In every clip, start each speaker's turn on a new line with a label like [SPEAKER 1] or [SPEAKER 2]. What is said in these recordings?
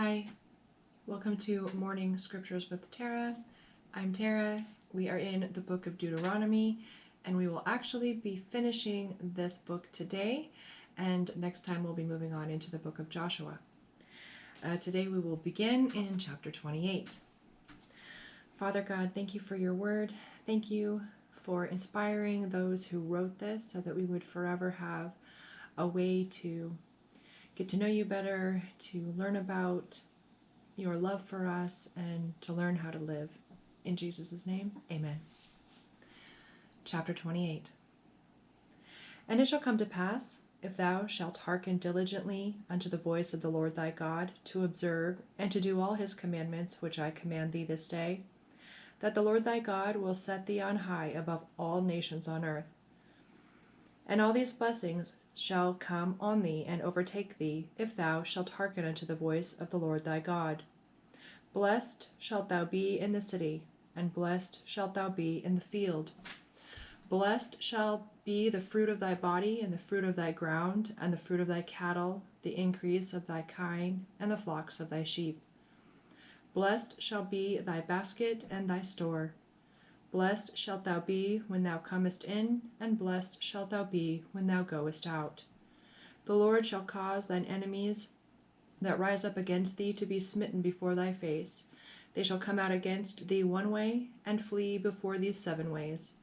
[SPEAKER 1] Hi, welcome to Morning Scriptures with Tara. I'm Tara. We are in the Book of Deuteronomy, and we will actually be finishing this book today, and next time we'll be moving on into the Book of Joshua. Today we will begin in chapter 28. Father God, thank you for your word. Thank you for inspiring those who wrote this so that we would forever have a way to get to know you better, to learn about your love for us, and to learn how to live. In Jesus' name, amen. Chapter 28. And it shall come to pass, if thou shalt hearken diligently unto the voice of the Lord thy God, to observe and to do all his commandments which I command thee this day, that the Lord thy God will set thee on high above all nations on earth. And all these blessings shall come on thee and overtake thee, if thou shalt hearken unto the voice of the Lord thy God. Blessed shalt thou be in the city, and blessed shalt thou be in the field. Blessed shall be the fruit of thy body, and the fruit of thy ground, and the fruit of thy cattle, the increase of thy kine, and the flocks of thy sheep. Blessed shall be thy basket and thy store. Blessed shalt thou be when thou comest in, and blessed shalt thou be when thou goest out. The Lord shall cause thine enemies that rise up against thee to be smitten before thy face. They shall come out against thee one way, and flee before thee 7 ways.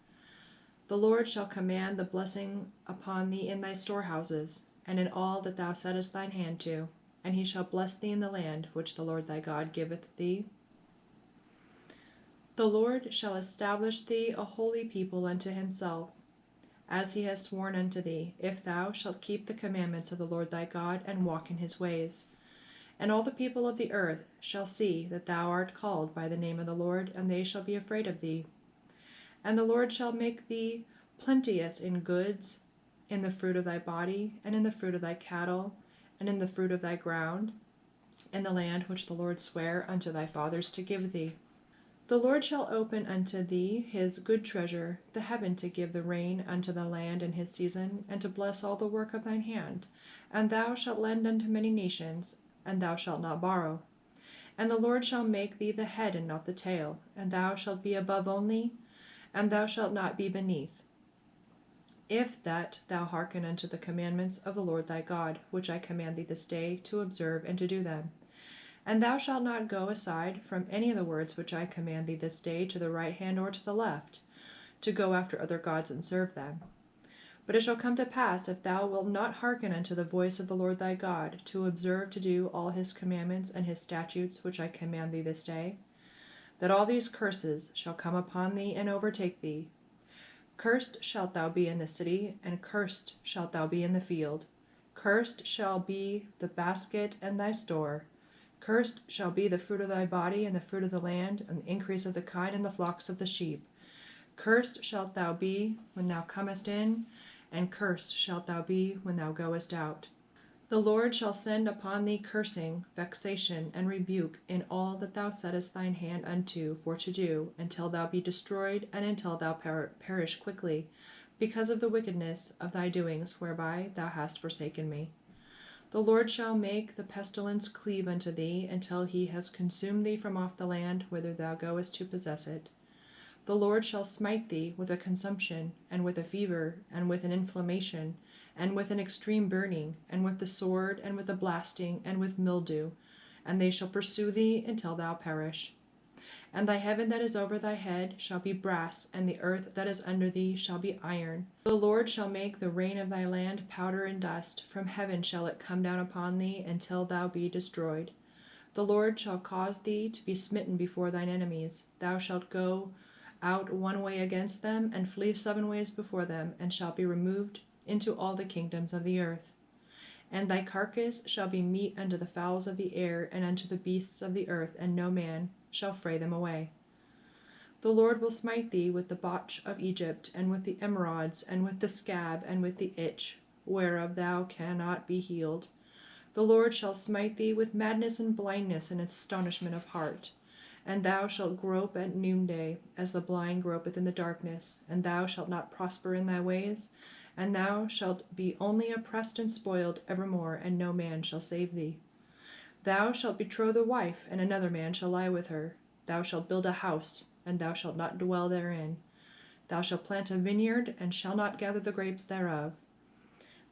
[SPEAKER 1] The Lord shall command the blessing upon thee in thy storehouses, and in all that thou settest thine hand to, and he shall bless thee in the land which the Lord thy God giveth thee. The Lord shall establish thee a holy people unto himself, as he has sworn unto thee, if thou shalt keep the commandments of the Lord thy God, and walk in his ways. And all the people of the earth shall see that thou art called by the name of the Lord, and they shall be afraid of thee. And the Lord shall make thee plenteous in goods, in the fruit of thy body, and in the fruit of thy cattle, and in the fruit of thy ground, in the land which the Lord sware unto thy fathers to give thee. The Lord shall open unto thee his good treasure, the heaven, to give the rain unto the land in his season, and to bless all the work of thine hand. And thou shalt lend unto many nations, and thou shalt not borrow. And the Lord shall make thee the head and not the tail, and thou shalt be above only, and thou shalt not be beneath, if that thou hearken unto the commandments of the Lord thy God, which I command thee this day, to observe and to do them. And thou shalt not go aside from any of the words which I command thee this day to the right hand or to the left, to go after other gods and serve them. But it shall come to pass, if thou wilt not hearken unto the voice of the Lord thy God, to observe to do all his commandments and his statutes which I command thee this day, that all these curses shall come upon thee and overtake thee. Cursed shalt thou be in the city, and cursed shalt thou be in the field. Cursed shall be the basket and thy store. Cursed shall be the fruit of thy body, and the fruit of the land, and the increase of the kine, and the flocks of the sheep. Cursed shalt thou be when thou comest in, and cursed shalt thou be when thou goest out. The Lord shall send upon thee cursing, vexation, and rebuke in all that thou settest thine hand unto for to do, until thou be destroyed, and until thou perish quickly, because of the wickedness of thy doings, whereby thou hast forsaken me. The Lord shall make the pestilence cleave unto thee, until he has consumed thee from off the land whither thou goest to possess it. The Lord shall smite thee with a consumption, and with a fever, and with an inflammation, and with an extreme burning, and with the sword, and with a blasting, and with mildew, and they shall pursue thee until thou perish. And thy heaven that is over thy head shall be brass, and the earth that is under thee shall be iron. The Lord shall make the rain of thy land powder and dust. From heaven shall it come down upon thee, until thou be destroyed. The Lord shall cause thee to be smitten before thine enemies. Thou shalt go out one way against them, and flee 7 ways before them, and shalt be removed into all the kingdoms of the earth. And thy carcass shall be meat unto the fowls of the air, and unto the beasts of the earth, and no man shall fray them away. The Lord will smite thee with the botch of Egypt, and with the emerods, and with the scab, and with the itch, whereof thou cannot be healed. The Lord shall smite thee with madness and blindness and astonishment of heart. And thou shalt grope at noonday, as the blind gropeth in the darkness, and thou shalt not prosper in thy ways, and thou shalt be only oppressed and spoiled evermore, and no man shall save thee. Thou shalt betroth a wife, and another man shall lie with her. Thou shalt build a house, and thou shalt not dwell therein. Thou shalt plant a vineyard, and shalt not gather the grapes thereof.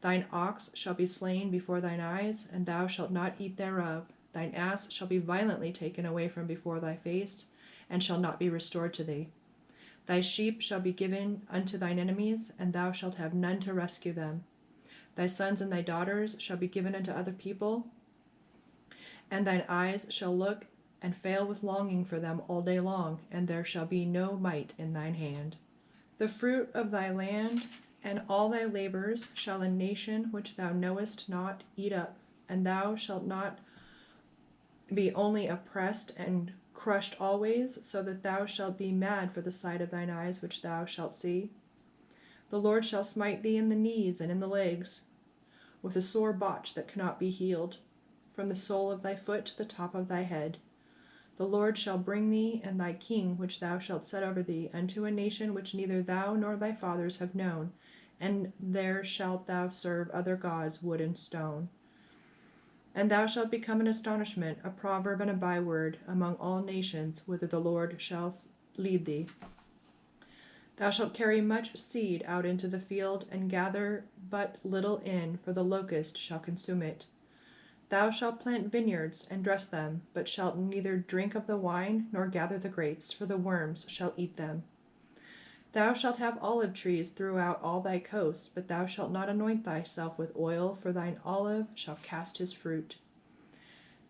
[SPEAKER 1] Thine ox shall be slain before thine eyes, and thou shalt not eat thereof. Thine ass shall be violently taken away from before thy face, and shall not be restored to thee. Thy sheep shall be given unto thine enemies, and thou shalt have none to rescue them. Thy sons and thy daughters shall be given unto other people, and thine eyes shall look and fail with longing for them all day long, and there shall be no might in thine hand. The fruit of thy land and all thy labors shall a nation which thou knowest not eat up, and thou shalt not be only oppressed and crushed always, so that thou shalt be mad for the sight of thine eyes which thou shalt see. The Lord shall smite thee in the knees and in the legs, with a sore botch that cannot be healed, from the sole of thy foot to the top of thy head. The Lord shall bring thee and thy king which thou shalt set over thee unto a nation which neither thou nor thy fathers have known, and there shalt thou serve other gods, wood and stone. And thou shalt become an astonishment, a proverb and a byword among all nations, whither the Lord shall lead thee. Thou shalt carry much seed out into the field, and gather but little in, for the locust shall consume it. Thou shalt plant vineyards, and dress them, but shalt neither drink of the wine, nor gather the grapes, for the worms shall eat them. Thou shalt have olive trees throughout all thy coast, but thou shalt not anoint thyself with oil, for thine olive shall cast his fruit.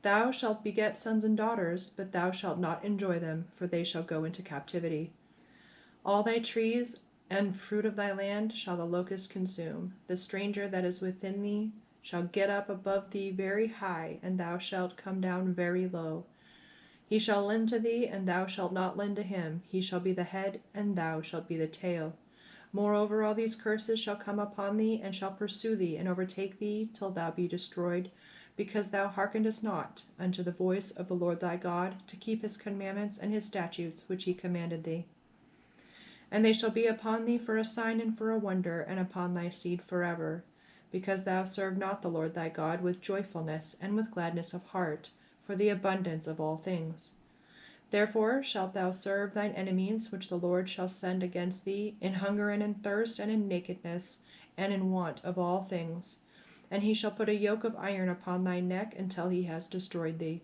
[SPEAKER 1] Thou shalt beget sons and daughters, but thou shalt not enjoy them, for they shall go into captivity. All thy trees and fruit of thy land shall the locust consume. The stranger that is within thee shall get up above thee very high, and thou shalt come down very low. He shall lend to thee, and thou shalt not lend to him. He shall be the head, and thou shalt be the tail. Moreover, all these curses shall come upon thee, and shall pursue thee, and overtake thee, till thou be destroyed, because thou hearkenedest not unto the voice of the Lord thy God, to keep his commandments and his statutes which he commanded thee. And they shall be upon thee for a sign and for a wonder, and upon thy seed forever, because thou serve not the Lord thy God with joyfulness and with gladness of heart, for the abundance of all things. Therefore shalt thou serve thine enemies, which the Lord shall send against thee, in hunger and in thirst and in nakedness and in want of all things. And he shall put a yoke of iron upon thy neck until he has destroyed thee.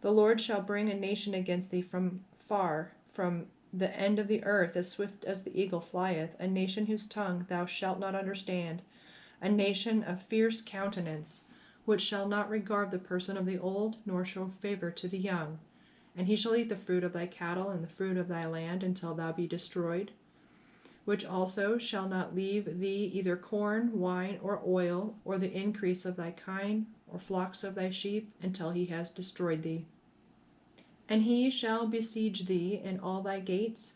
[SPEAKER 1] The Lord shall bring a nation against thee from far, from the end of the earth, as swift as the eagle flieth, a nation whose tongue thou shalt not understand, a nation of fierce countenance, which shall not regard the person of the old, nor show favor to the young. And he shall eat the fruit of thy cattle and the fruit of thy land until thou be destroyed, which also shall not leave thee either corn, wine, or oil, or the increase of thy kine, or flocks of thy sheep, until he has destroyed thee. And he shall besiege thee in all thy gates,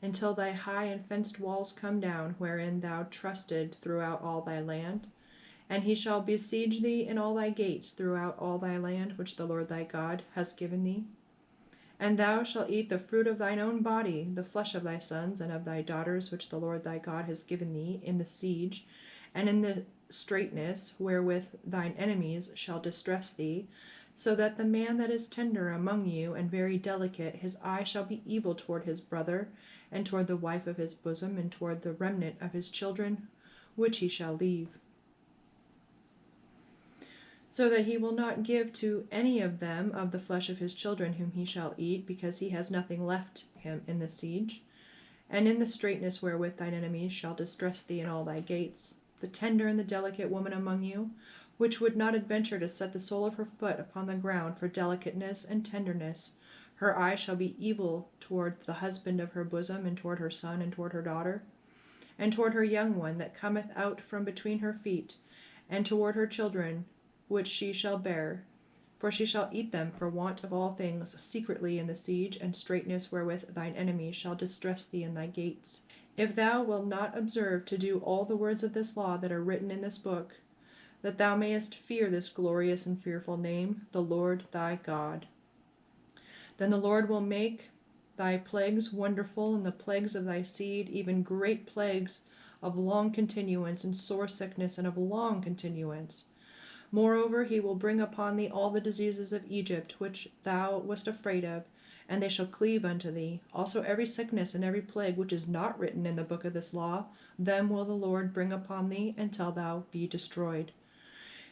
[SPEAKER 1] until thy high and fenced walls come down, wherein thou trusted throughout all thy land. And he shall besiege thee in all thy gates throughout all thy land, which the Lord thy God has given thee. And thou shalt eat the fruit of thine own body, the flesh of thy sons and of thy daughters, which the Lord thy God has given thee, in the siege, and in the straitness wherewith thine enemies shall distress thee, so that the man that is tender among you and very delicate, his eye shall be evil toward his brother, and toward the wife of his bosom, and toward the remnant of his children, which he shall leave. So that he will not give to any of them of the flesh of his children whom he shall eat, because he has nothing left him in the siege. And in the straitness wherewith thine enemies shall distress thee in all thy gates, the tender and the delicate woman among you, which would not adventure to set the sole of her foot upon the ground for delicateness and tenderness, her eye shall be evil toward the husband of her bosom, and toward her son, and toward her daughter, and toward her young one that cometh out from between her feet, and toward her children, which she shall bear, for she shall eat them for want of all things, secretly in the siege and straitness wherewith thine enemies shall distress thee in thy gates. If thou wilt not observe to do all the words of this law that are written in this book, that thou mayest fear this glorious and fearful name, the Lord thy God, then the Lord will make thy plagues wonderful, and the plagues of thy seed, even great plagues of long continuance, and sore sickness, and of long continuance, Moreover, he will bring upon thee all the diseases of Egypt, which thou wast afraid of, and they shall cleave unto thee. Also every sickness and every plague which is not written in the book of this law, them will the Lord bring upon thee until thou be destroyed.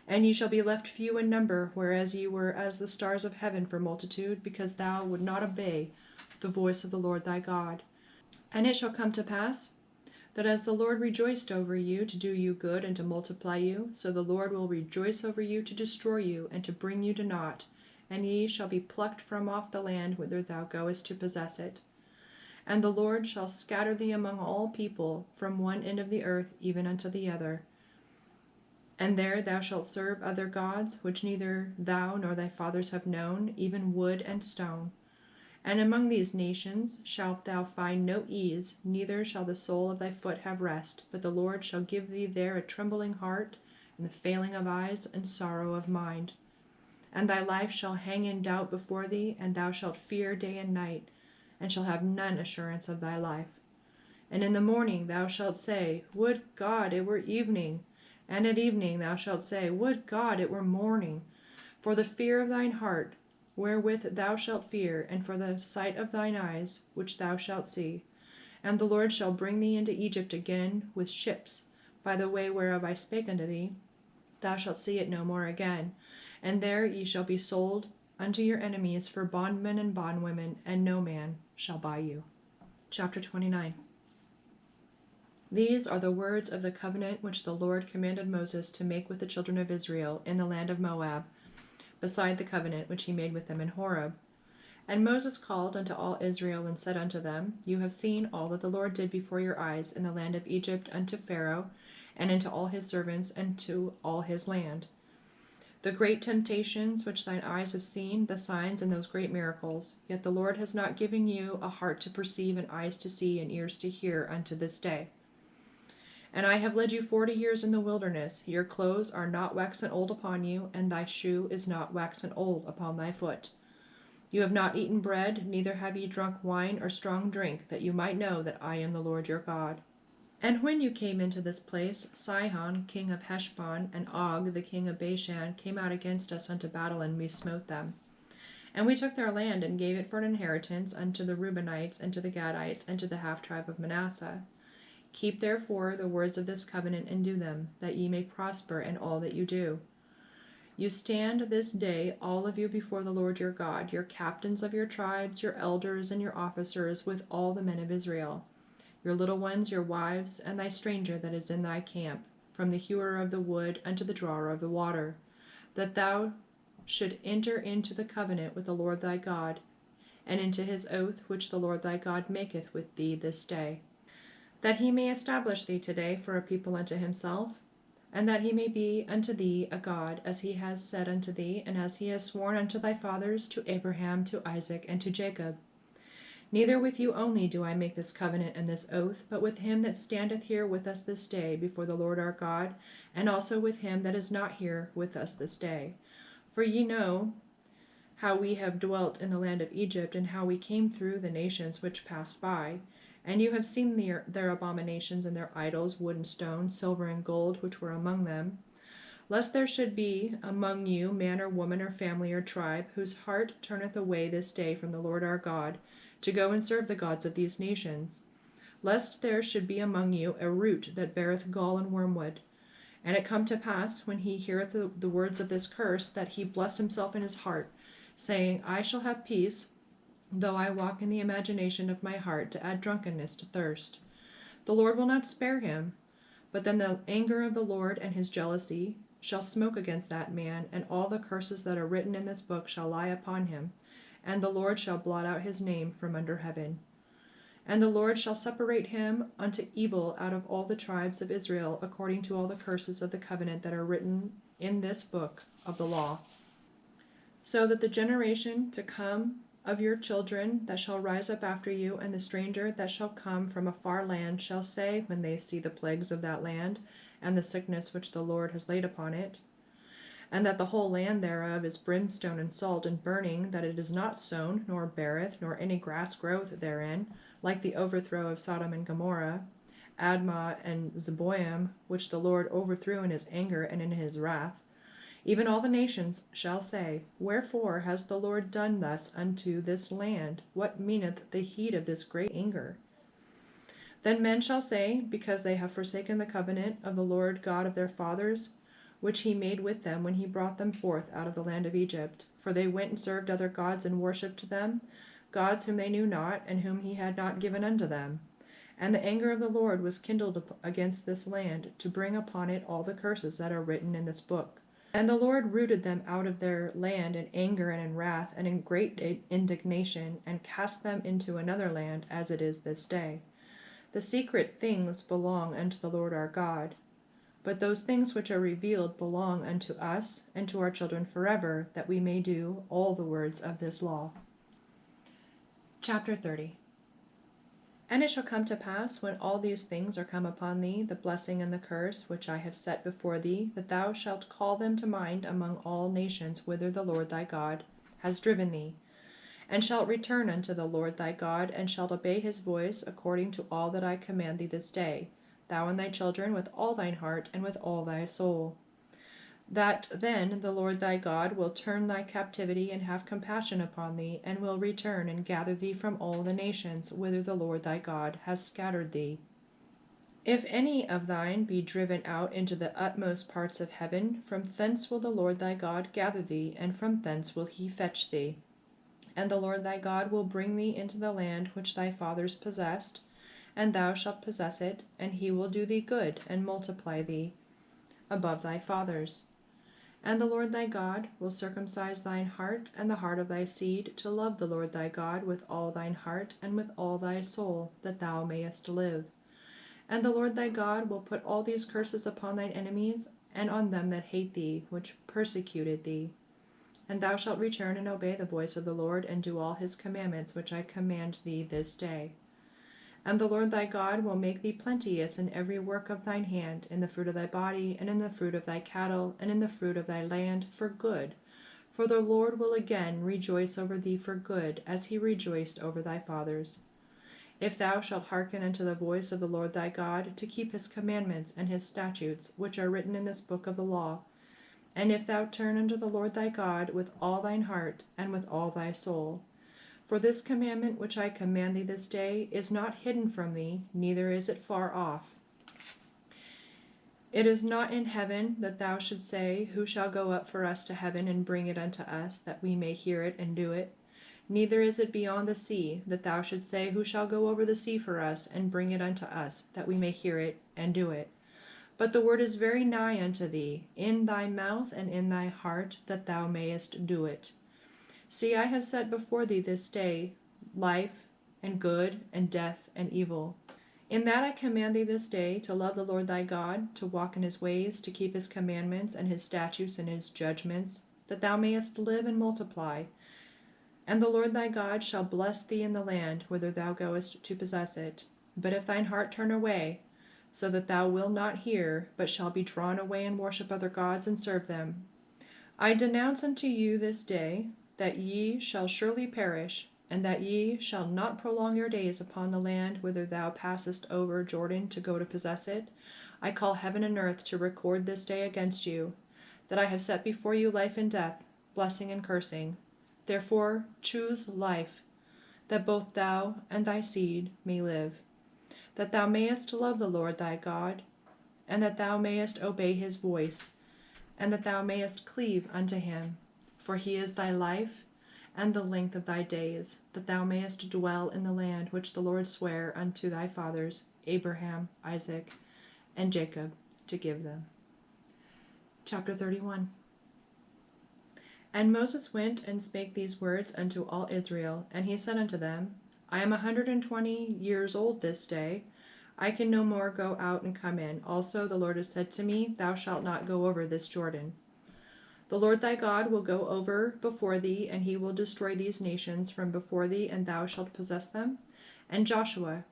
[SPEAKER 1] And ye shall be left few in number, whereas ye were as the stars of heaven for multitude, because thou would not obey the voice of the Lord thy God. And it shall come to pass, that as the Lord rejoiced over you to do you good and to multiply you, so the Lord will rejoice over you to destroy you and to bring you to naught, and ye shall be plucked from off the land whither thou goest to possess it. And the Lord shall scatter thee among all people, from one end of the earth even unto the other. And there thou shalt serve other gods, which neither thou nor thy fathers have known, even wood and stone. And among these nations shalt thou find no ease, neither shall the sole of thy foot have rest, but the Lord shall give thee there a trembling heart, and the failing of eyes, and sorrow of mind. And thy life shall hang in doubt before thee, and thou shalt fear day and night, and shall have none assurance of thy life. And in the morning thou shalt say, Would God it were evening! And at evening thou shalt say, Would God it were morning! For the fear of thine heart, wherewith thou shalt fear, and for the sight of thine eyes, which thou shalt see. And the Lord shall bring thee into Egypt again with ships, by the way whereof I spake unto thee. Thou shalt see it no more again. And there ye shall be sold unto your enemies for bondmen and bondwomen, and no man shall buy you. Chapter 29. These are the words of the covenant which the Lord commanded Moses to make with the children of Israel in the land of Moab, beside the covenant which he made with them in Horeb. And Moses called unto all Israel and said unto them, You have seen all that the Lord did before your eyes in the land of Egypt unto Pharaoh, and unto all his servants, and to all his land. The great temptations which thine eyes have seen, the signs and those great miracles. Yet the Lord has not given you a heart to perceive, and eyes to see, and ears to hear unto this day. And I have led you 40 years in the wilderness. Your clothes are not waxen old upon you, and thy shoe is not waxen old upon thy foot. You have not eaten bread, neither have ye drunk wine or strong drink, that you might know that I am the Lord your God. And when you came into this place, Sihon king of Heshbon and Og the king of Bashan came out against us unto battle, and we smote them. And we took their land, and gave it for an inheritance unto the Reubenites, and to the Gadites, and to the half tribe of Manasseh. Keep therefore the words of this covenant, and do them, that ye may prosper in all that you do. You stand this day, all of you, before the Lord your God, your captains of your tribes, your elders, and your officers, with all the men of Israel, your little ones, your wives, and thy stranger that is in thy camp, from the hewer of the wood unto the drawer of the water, that thou should enter into the covenant with the Lord thy God, and into his oath which the Lord thy God maketh with thee this day, that he may establish thee today for a people unto himself, and that he may be unto thee a God, as he has said unto thee, and as he has sworn unto thy fathers, to Abraham, to Isaac, and to Jacob. Neither with you only do I make this covenant and this oath, but with him that standeth here with us this day before the Lord our God, and also with him that is not here with us this day. For ye know how we have dwelt in the land of Egypt, and how we came through the nations which passed by. And you have seen their abominations and their idols, wood and stone, silver and gold, which were among them. Lest there should be among you man or woman or family or tribe, whose heart turneth away this day from the Lord our God, to go and serve the gods of these nations. Lest there should be among you a root that beareth gall and wormwood. And it come to pass, when he heareth the words of this curse, that he bless himself in his heart, saying, I shall have peace, though I walk in the imagination of my heart, to add drunkenness to thirst. The Lord will not spare him, but then the anger of the Lord and his jealousy shall smoke against that man, and all the curses that are written in this book shall lie upon him, and the Lord shall blot out his name from under heaven. And the Lord shall separate him unto evil out of all the tribes of Israel, according to all the curses of the covenant that are written in this book of the law. So that the generation to come of your children that shall rise up after you, and the stranger that shall come from a far land, shall say, when they see the plagues of that land, and the sickness which the Lord has laid upon it, and that the whole land thereof is brimstone and salt and burning, that it is not sown, nor beareth, nor any grass groweth therein, like the overthrow of Sodom and Gomorrah, Admah and Zeboim, which the Lord overthrew in his anger and in his wrath. Even all the nations shall say, Wherefore has the Lord done thus unto this land? What meaneth the heat of this great anger? Then men shall say, Because they have forsaken the covenant of the Lord God of their fathers, which he made with them when he brought them forth out of the land of Egypt. For they went and served other gods and worshipped them, gods whom they knew not, and whom he had not given unto them. And the anger of the Lord was kindled against this land, to bring upon it all the curses that are written in this book. And the Lord rooted them out of their land in anger and in wrath and in great indignation, and cast them into another land, as it is this day. The secret things belong unto the Lord our God, but those things which are revealed belong unto us and to our children forever, that we may do all the words of this law. Chapter 30. And it shall come to pass, when all these things are come upon thee, the blessing and the curse which I have set before thee, that thou shalt call them to mind among all nations whither the Lord thy God has driven thee, and shalt return unto the Lord thy God, and shalt obey his voice according to all that I command thee this day, thou and thy children with all thine heart and with all thy soul. That then the Lord thy God will turn thy captivity and have compassion upon thee, and will return and gather thee from all the nations whither the Lord thy God has scattered thee. If any of thine be driven out into the utmost parts of heaven, from thence will the Lord thy God gather thee, and from thence will he fetch thee. And the Lord thy God will bring thee into the land which thy fathers possessed, and thou shalt possess it, and he will do thee good, and multiply thee above thy fathers. And the Lord thy God will circumcise thine heart and the heart of thy seed, to love the Lord thy God with all thine heart and with all thy soul, that thou mayest live. And the Lord thy God will put all these curses upon thine enemies, and on them that hate thee, which persecuted thee. And thou shalt return and obey the voice of the Lord, and do all his commandments which I command thee this day. And the Lord thy God will make thee plenteous in every work of thine hand, in the fruit of thy body, and in the fruit of thy cattle, and in the fruit of thy land, for good. For the Lord will again rejoice over thee for good, as he rejoiced over thy fathers. If thou shalt hearken unto the voice of the Lord thy God, to keep his commandments and his statutes, which are written in this book of the law, and if thou turn unto the Lord thy God with all thine heart and with all thy soul. For this commandment which I command thee this day is not hidden from thee, neither is it far off. It is not in heaven, that thou shouldst say, Who shall go up for us to heaven and bring it unto us, that we may hear it and do it? Neither is it beyond the sea, that thou shouldst say, Who shall go over the sea for us and bring it unto us, that we may hear it and do it? But the word is very nigh unto thee, in thy mouth and in thy heart, that thou mayest do it. See, I have set before thee this day life and good, and death and evil. In that I command thee this day to love the Lord thy God, to walk in his ways, to keep his commandments and his statutes and his judgments, that thou mayest live and multiply. And the Lord thy God shall bless thee in the land whither thou goest to possess it. But if thine heart turn away, so that thou wilt not hear, but shall be drawn away and worship other gods and serve them, I denounce unto you this day that ye shall surely perish, and that ye shall not prolong your days upon the land whither thou passest over Jordan to go to possess it. I call heaven and earth to record this day against you, that I have set before you life and death, blessing and cursing. Therefore choose life, that both thou and thy seed may live, that thou mayest love the Lord thy God, and that thou mayest obey his voice, and that thou mayest cleave unto him. For he is thy life and the length of thy days, that thou mayest dwell in the land which the Lord sware unto thy fathers, Abraham, Isaac, and Jacob, to give them. Chapter 31. And Moses went and spake these words unto all Israel, and he said unto them, I am 120 years old this day. I can no more go out and come in. Also the Lord has said to me, Thou shalt not go over this Jordan. The Lord thy God will go over before thee, and he will destroy these nations from before thee, and thou shalt possess them. And Joshua,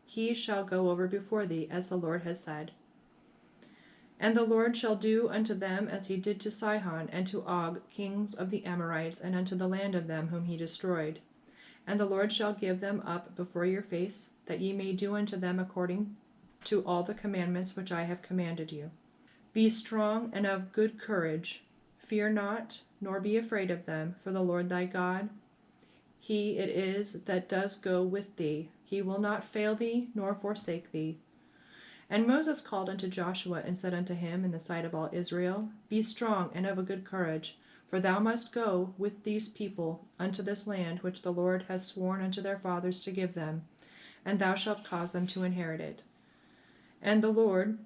[SPEAKER 1] he shall go over before thee, as the Lord has said. And the Lord shall do unto them as he did to Sihon and to Og, kings of the Amorites, and unto the land of them whom he destroyed. And the Lord shall give them up before your face, that ye may do unto them according to all the commandments which I have commanded you. Be strong and of good courage. Fear not, nor be afraid of them, for the Lord thy God, he it is that does go with thee. He will not fail thee, nor forsake thee. And Moses called unto Joshua, and said unto him in the sight of all Israel, Be strong and of a good courage, for thou must go with these people unto this land which the Lord has sworn unto their fathers to give them, and thou shalt cause them to inherit it. And the Lord,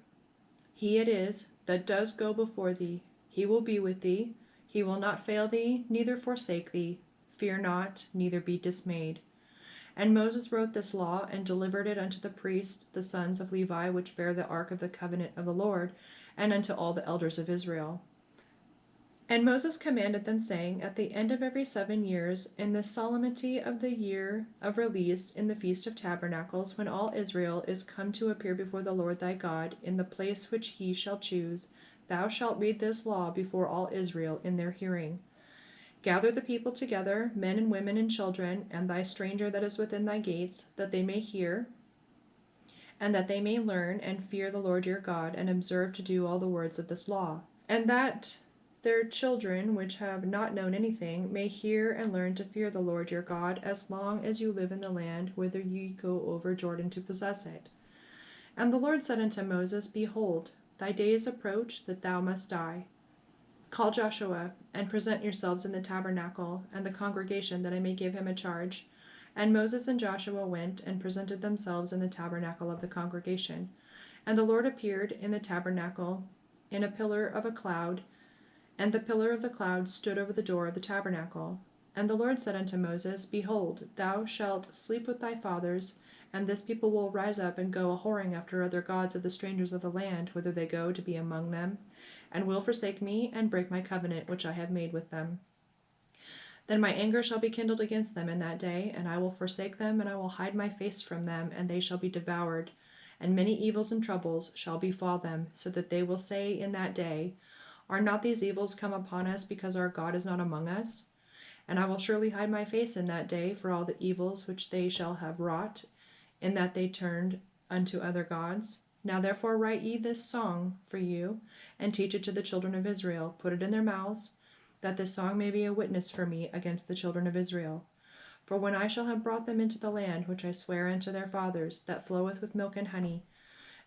[SPEAKER 1] he it is that does go before thee. He will be with thee. He will not fail thee, neither forsake thee. Fear not, neither be dismayed. And Moses wrote this law, and delivered it unto the priests, the sons of Levi, which bear the ark of the covenant of the Lord, and unto all the elders of Israel. And Moses commanded them, saying, At the end of every 7 years, in the solemnity of the year of release, in the feast of tabernacles, when all Israel is come to appear before the Lord thy God, in the place which he shall choose, thou shalt read this law before all Israel in their hearing. Gather the people together, men and women and children, and thy stranger that is within thy gates, that they may hear, and that they may learn and fear the Lord your God, and observe to do all the words of this law. And that their children, which have not known anything, may hear and learn to fear the Lord your God, as long as you live in the land whither ye go over Jordan to possess it. And the Lord said unto Moses, Behold, thy days approach that thou must die. Call Joshua, and present yourselves in the tabernacle and the congregation, that I may give him a charge. And Moses and Joshua went and presented themselves in the tabernacle of the congregation. And the Lord appeared in the tabernacle in a pillar of a cloud, and the pillar of the cloud stood over the door of the tabernacle. And the Lord said unto Moses, Behold, thou shalt sleep with thy fathers, and this people will rise up and go a-whoring after other gods of the strangers of the land, whither they go to be among them, and will forsake me, and break my covenant which I have made with them. Then my anger shall be kindled against them in that day, and I will forsake them, and I will hide my face from them, and they shall be devoured. And many evils and troubles shall befall them, so that they will say in that day, Are not these evils come upon us, because our God is not among us? And I will surely hide my face in that day for all the evils which they shall have wrought, in that they turned unto other gods. Now therefore write ye this song for you, and teach it to the children of Israel. Put it in their mouths, that this song may be a witness for me against the children of Israel. For when I shall have brought them into the land which I swear unto their fathers, that floweth with milk and honey,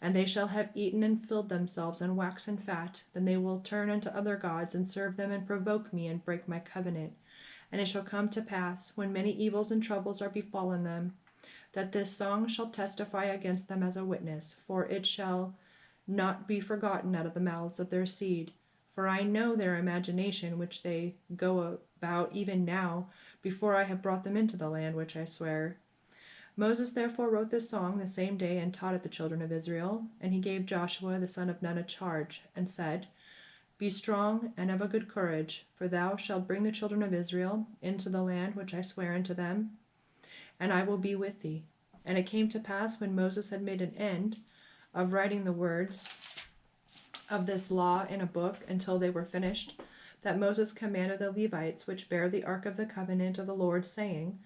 [SPEAKER 1] and they shall have eaten and filled themselves and waxen fat, then they will turn unto other gods, and serve them, and provoke me, and break my covenant. And it shall come to pass, when many evils and troubles are befallen them, that this song shall testify against them as a witness, for it shall not be forgotten out of the mouths of their seed. For I know their imagination which they go about even now, before I have brought them into the land which I swear. Moses therefore wrote this song the same day, and taught it the children of Israel. And he gave Joshua the son of Nun a charge, and said, Be strong and of a good courage, for thou shalt bring the children of Israel into the land which I swear unto them, and I will be with thee. And it came to pass, when Moses had made an end of writing the words of this law in a book until they were finished, that Moses commanded the Levites, which bear the ark of the covenant of the Lord, saying,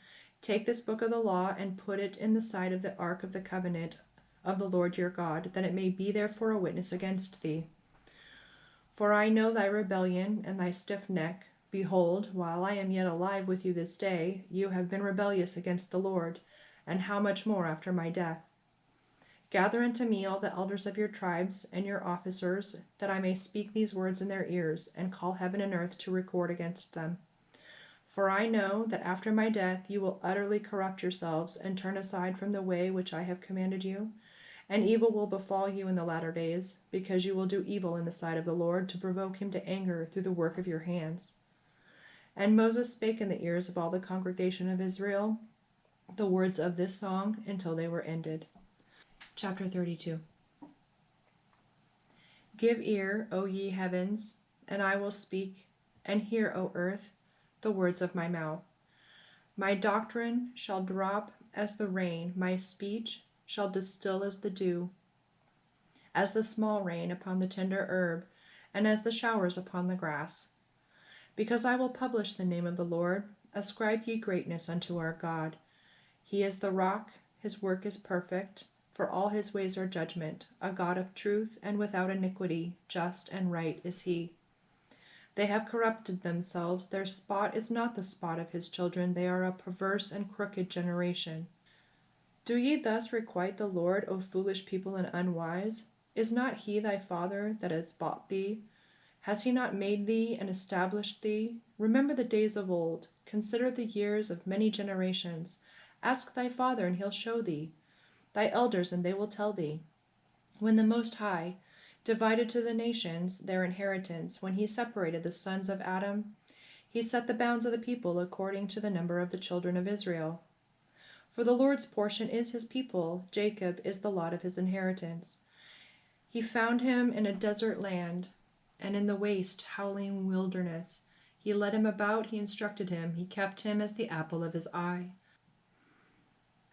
[SPEAKER 1] Take this book of the law, and put it in the side of the ark of the covenant of the Lord your God, that it may be there for a witness against thee. For I know thy rebellion and thy stiff neck. Behold, while I am yet alive with you this day, you have been rebellious against the Lord, and how much more after my death? Gather unto me all the elders of your tribes and your officers, that I may speak these words in their ears, and call heaven and earth to record against them. For I know that after my death you will utterly corrupt yourselves, and turn aside from the way which I have commanded you, and evil will befall you in the latter days, because you will do evil in the sight of the Lord, to provoke him to anger through the work of your hands. And Moses spake in the ears of all the congregation of Israel the words of this song until they were ended. Chapter 32. Give ear, O ye heavens, and I will speak, and hear, O earth, the words of my mouth. My doctrine shall drop as the rain, my speech shall distill as the dew, as the small rain upon the tender herb, and as the showers upon the grass. Because I will publish the name of the Lord, ascribe ye greatness unto our God. He is the rock, his work is perfect, for all his ways are judgment, a God of truth and without iniquity, just and right is he. They have corrupted themselves. Their spot is not the spot of his children. They are a perverse and crooked generation. Do ye thus requite the Lord, O foolish people and unwise? Is not he thy father that has bought thee? Has he not made thee and established thee? Remember the days of old. Consider the years of many generations. Ask thy father, and he'll show thee, thy elders, and they will tell thee. When the Most High divided to the nations their inheritance, when he separated the sons of Adam, he set the bounds of the people according to the number of the children of Israel. For the Lord's portion is his people, Jacob is the lot of his inheritance. He found him in a desert land, and in the waste, howling wilderness. He led him about, he instructed him, he kept him as the apple of his eye.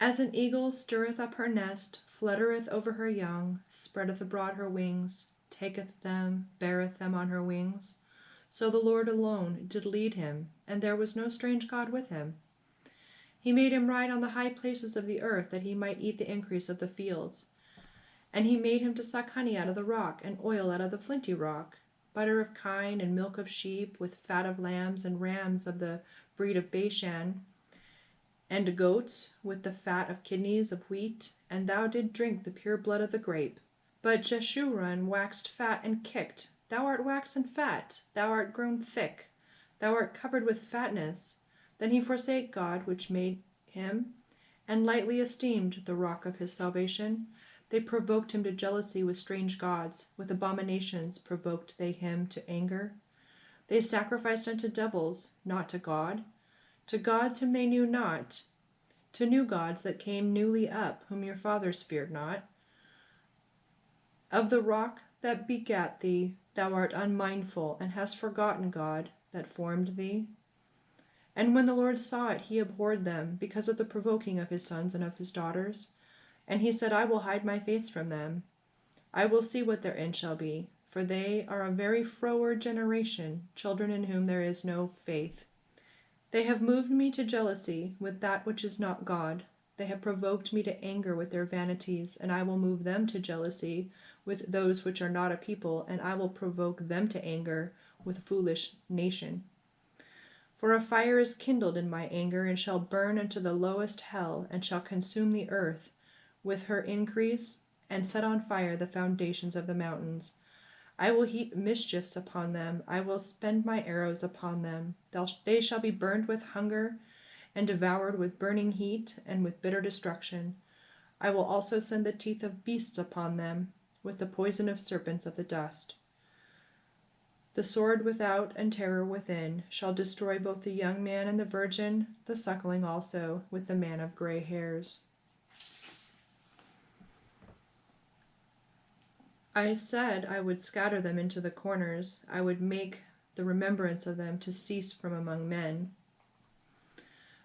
[SPEAKER 1] As an eagle stirreth up her nest, fluttereth over her young, spreadeth abroad her wings, taketh them, beareth them on her wings. So the Lord alone did lead him, and there was no strange God with him. He made him ride on the high places of the earth, that he might eat the increase of the fields. And he made him to suck honey out of the rock, and oil out of the flinty rock, butter of kine, and milk of sheep, with fat of lambs and rams of the breed of Bashan, and goats, with the fat of kidneys of wheat, and thou did drink the pure blood of the grape. But Jeshurun waxed fat and kicked. Thou art waxen fat, thou art grown thick, thou art covered with fatness. Then he forsake God, which made him, and lightly esteemed the rock of his salvation. They provoked him to jealousy with strange gods. With abominations provoked they him to anger. They sacrificed unto devils, not to God, to gods whom they knew not, to new gods that came newly up, whom your fathers feared not. Of the rock that begat thee, thou art unmindful, and hast forgotten God that formed thee. And when the Lord saw it, he abhorred them, because of the provoking of his sons and of his daughters. And he said, I will hide my face from them. I will see what their end shall be, for they are a very froward generation, children in whom there is no faith. They have moved me to jealousy with that which is not God. They have provoked me to anger with their vanities, and I will move them to jealousy with those which are not a people, and I will provoke them to anger with a foolish nation. For a fire is kindled in my anger, and shall burn unto the lowest hell, and shall consume the earth with her increase, and set on fire the foundations of the mountains. I will heap mischiefs upon them, I will spend my arrows upon them. They shall be burned with hunger, and devoured with burning heat, and with bitter destruction. I will also send the teeth of beasts upon them, with the poison of serpents of the dust. The sword without and terror within shall destroy both the young man and the virgin, the suckling also, with the man of gray hairs. I said I would scatter them into the corners. I would make the remembrance of them to cease from among men.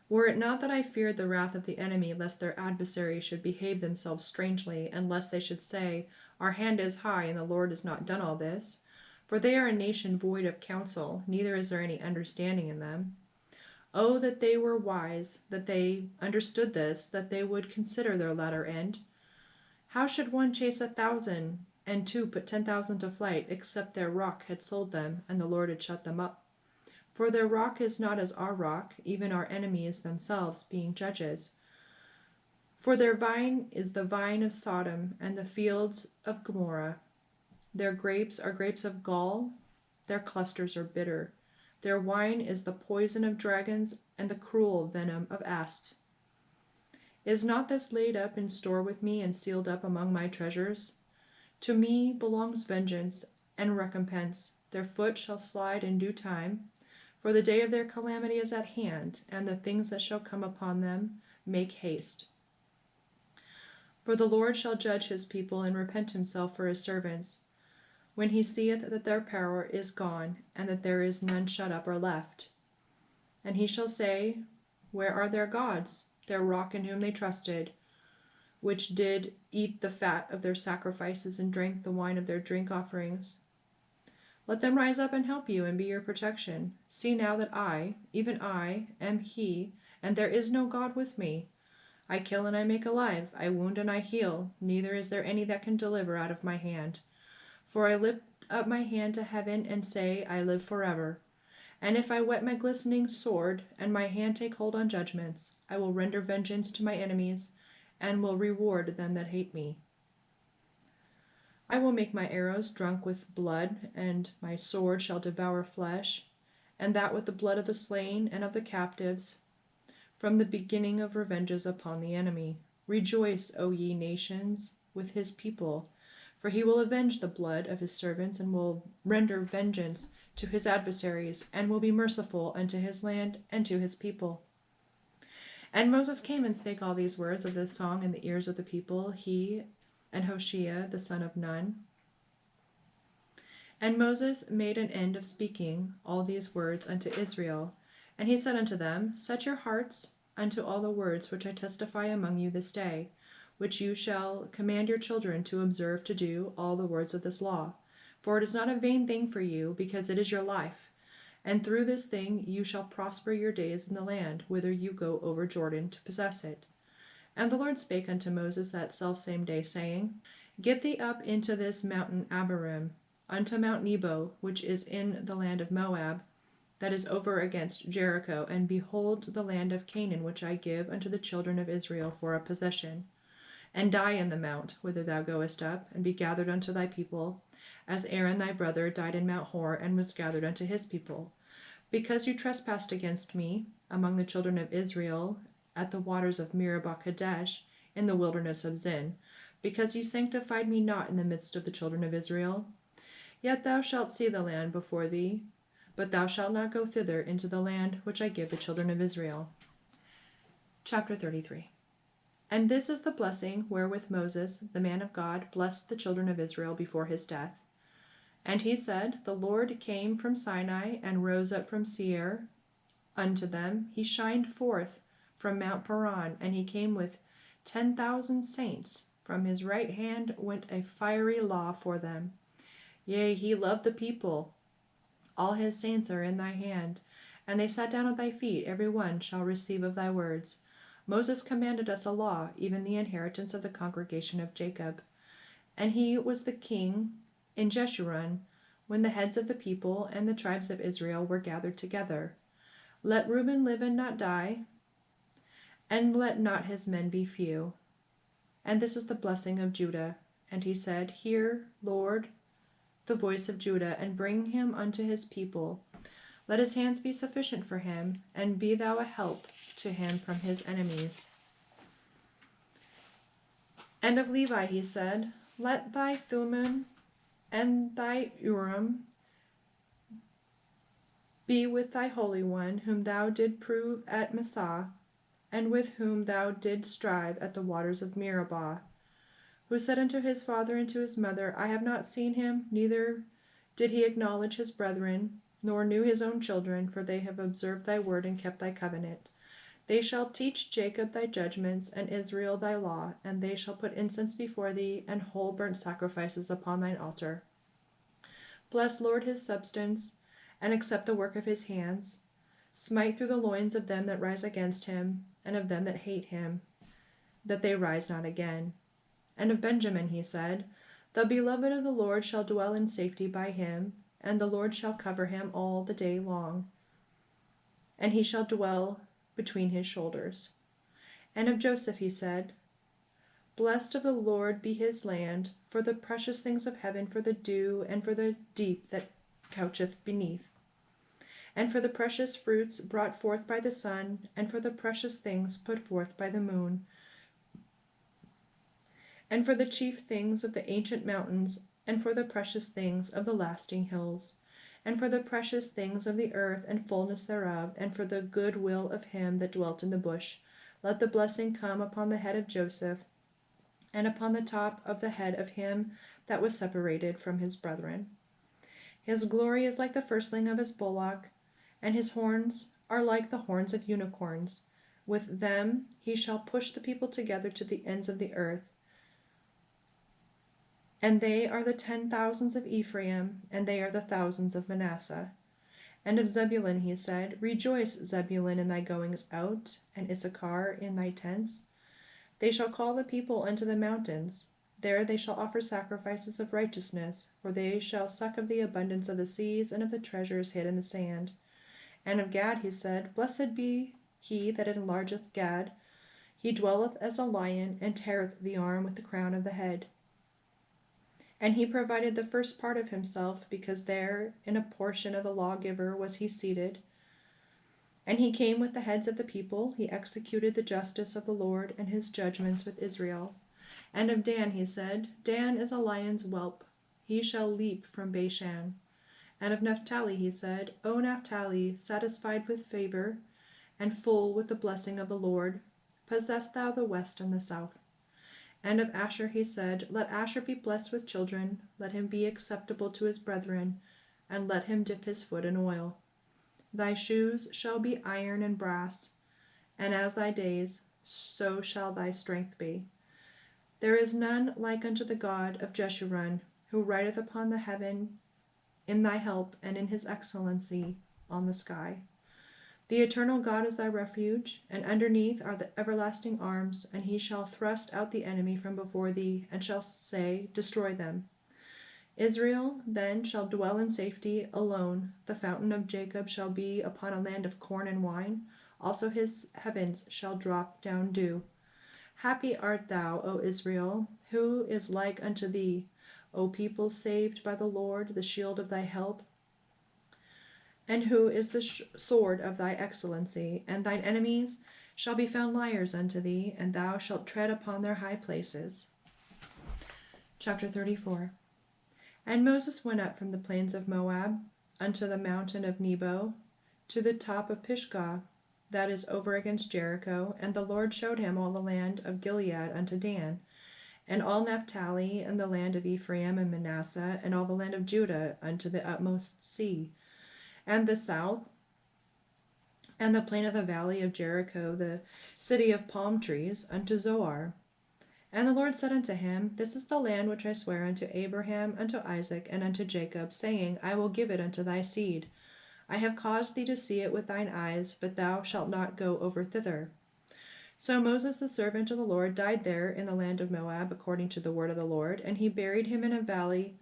[SPEAKER 1] Were it not that I feared the wrath of the enemy, lest their adversaries should behave themselves strangely, and lest they should say, Our hand is high, and the Lord has not done all this. For they are a nation void of counsel, neither is there any understanding in them. Oh, that they were wise, that they understood this, that they would consider their latter end. How should one chase 1,000, and two put 10,000 to flight, except their rock had sold them, and the Lord had shut them up? For their rock is not as our rock, even our enemies themselves being judges. For their vine is the vine of Sodom, and the fields of Gomorrah. Their grapes are grapes of gall, their clusters are bitter. Their wine is the poison of dragons, and the cruel venom of asps. Is not this laid up in store with me, and sealed up among my treasures? To me belongs vengeance and recompense. Their foot shall slide in due time, for the day of their calamity is at hand, and the things that shall come upon them make haste. For the Lord shall judge his people, and repent himself for his servants, when he seeth that their power is gone, and that there is none shut up or left. And he shall say, Where are their gods, their rock in whom they trusted, which did eat the fat of their sacrifices, and drank the wine of their drink offerings? Let them rise up and help you, and be your protection. See now that I, even I, am he, and there is no God with me. I kill and I make alive, I wound and I heal, neither is there any that can deliver out of my hand. For I lift up my hand to heaven and say, I live forever, and if I whet my glistening sword, and my hand take hold on judgments, I will render vengeance to my enemies, and will reward them that hate me. I will make my arrows drunk with blood, and my sword shall devour flesh, and that with the blood of the slain and of the captives, from the beginning of revenges upon the enemy. Rejoice, O ye nations, with his people, for he will avenge the blood of his servants, and will render vengeance to his adversaries, and will be merciful unto his land and to his people. And Moses came and spake all these words of this song in the ears of the people, he and Hoshea the son of Nun. And Moses made an end of speaking all these words unto Israel. And he said unto them, Set your hearts unto all the words which I testify among you this day, which you shall command your children to observe to do all the words of this law. For it is not a vain thing for you, because it is your life. And through this thing you shall prosper your days in the land, whither you go over Jordan to possess it. And the Lord spake unto Moses that selfsame day, saying, Get thee up into this mountain Abarim, unto Mount Nebo, which is in the land of Moab, that is over against Jericho, and behold the land of Canaan, which I give unto the children of Israel for a possession. And die in the mount, whither thou goest up, and be gathered unto thy people, as Aaron thy brother died in Mount Hor, and was gathered unto his people. Because you trespassed against me among the children of Israel at the waters of Meribah Kadesh, in the wilderness of Zin, because you sanctified me not in the midst of the children of Israel. Yet thou shalt see the land before thee, but thou shalt not go thither into the land which I give the children of Israel. Chapter 33. And this is the blessing wherewith Moses, the man of God, blessed the children of Israel before his death. And he said, The Lord came from Sinai, and rose up from Seir unto them. He shined forth from Mount Paran, and he came with 10,000 saints. From his right hand went a fiery law for them. Yea, he loved the people. All his saints are in thy hand, and they sat down at thy feet. Every one shall receive of thy words. Moses commanded us a law, even the inheritance of the congregation of Jacob. And he was the king in Jeshurun, when the heads of the people and the tribes of Israel were gathered together. Let Reuben live and not die, and let not his men be few. And this is the blessing of Judah. And he said, Hear, Lord, the voice of Judah, and bring him unto his people. Let his hands be sufficient for him, and be thou a help to him from his enemies. And of Levi he said, Let thy Thummim and thy Urim be with thy Holy One, whom thou did prove at Massah, and with whom thou did strive at the waters of Meribah, who said unto his father and to his mother, I have not seen him, neither did he acknowledge his brethren, nor knew his own children, for they have observed thy word and kept thy covenant. They shall teach Jacob thy judgments, and Israel thy law, and they shall put incense before thee, and whole burnt sacrifices upon thine altar. Bless, Lord, his substance, and accept the work of his hands. Smite through the loins of them that rise against him, and of them that hate him, that they rise not again. And of Benjamin he said, The beloved of the Lord shall dwell in safety by him, and the Lord shall cover him all the day long, and he shall dwell between his shoulders. And of Joseph he said, Blessed of the Lord be his land, for the precious things of heaven, for the dew, and for the deep that coucheth beneath, and for the precious fruits brought forth by the sun, and for the precious things put forth by the moon, and for the chief things of the ancient mountains, and for the precious things of the lasting hills, and for the precious things of the earth and fullness thereof, and for the good will of him that dwelt in the bush. Let the blessing come upon the head of Joseph, and upon the top of the head of him that was separated from his brethren. His glory is like the firstling of his bullock, and his horns are like the horns of unicorns. With them he shall push the people together to the ends of the earth. And they are the 10,000s of Ephraim, and they are the thousands of Manasseh. And of Zebulun he said, Rejoice, Zebulun, in thy goings out, and Issachar in thy tents. They shall call the people unto the mountains, There they shall offer sacrifices of righteousness, for they shall suck of the abundance of the seas and of the treasures hid in the sand. And of Gad he said, Blessed be he that enlargeth Gad. He dwelleth as a lion, and teareth the arm with the crown of the head. And he provided the first part of himself, because there in a portion of the lawgiver was he seated. And he came with the heads of the people, he executed the justice of the Lord and his judgments with Israel. And of Dan he said, Dan is a lion's whelp, he shall leap from Bashan. And of Naphtali he said, O Naphtali, satisfied with favor, and full with the blessing of the Lord, possess thou the west and the south. And of Asher he said, Let Asher be blessed with children, let him be acceptable to his brethren, and let him dip his foot in oil. Thy shoes shall be iron and brass, and as thy days, so shall thy strength be. There is none like unto the God of Jeshurun, who rideth upon the heaven in thy help, and in his excellency on the sky. The eternal God is thy refuge, and underneath are the everlasting arms, and he shall thrust out the enemy from before thee, and shall say, Destroy them. Israel then shall dwell in safety alone. The fountain of Jacob shall be upon a land of corn and wine. Also his heavens shall drop down dew. Happy art thou, O Israel, who is like unto thee, O people saved by the Lord, the shield of thy help, and who is the sword of thy excellency, and thine enemies shall be found liars unto thee, and thou shalt tread upon their high places. Chapter 34. And Moses went up from the plains of Moab unto the mountain of Nebo, to the top of Pisgah, that is over against Jericho, and the Lord showed him all the land of Gilead unto Dan, and all Naphtali, and the land of Ephraim and Manasseh, and all the land of Judah unto the utmost sea, and the south, and the plain of the valley of Jericho, the city of palm trees, unto Zoar. And the Lord said unto him, This is the land which I swear unto Abraham, unto Isaac, and unto Jacob, saying, I will give it unto thy seed. I have caused thee to see it with thine eyes, but thou shalt not go over thither. So Moses the servant of the Lord died there in the land of Moab, according to the word of the Lord, and he buried him in a valley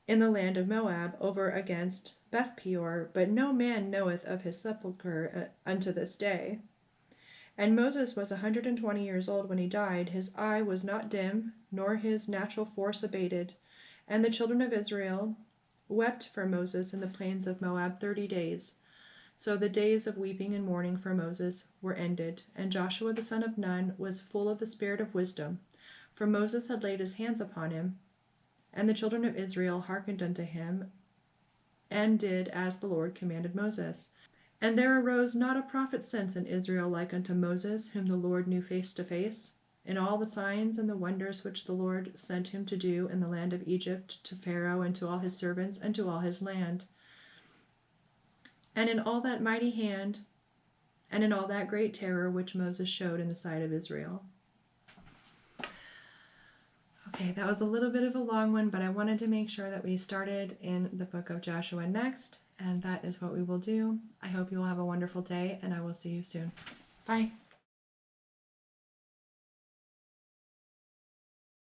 [SPEAKER 1] in the land of Moab, over against Beth-peor, but no man knoweth of his sepulchre unto this day. And Moses was 120 years old when he died. His eye was not dim, nor his natural force abated. And the children of Israel wept for Moses in the plains of Moab 30 days. So the days of weeping and mourning for Moses were ended. And Joshua the son of Nun was full of the spirit of wisdom, for Moses had laid his hands upon him. And the children of Israel hearkened unto him, and did as the Lord commanded Moses. And there arose not a prophet since in Israel like unto Moses, whom the Lord knew face to face, in all the signs and the wonders which the Lord sent him to do in the land of Egypt, to Pharaoh and to all his servants and to all his land, and in all that mighty hand, and in all that great terror which Moses showed in the sight of Israel. Okay, that was a little bit of a long one, but I wanted to make sure that we started in the book of Joshua next, and that is what we will do. I hope you will have a wonderful day, and I will see you soon. Bye.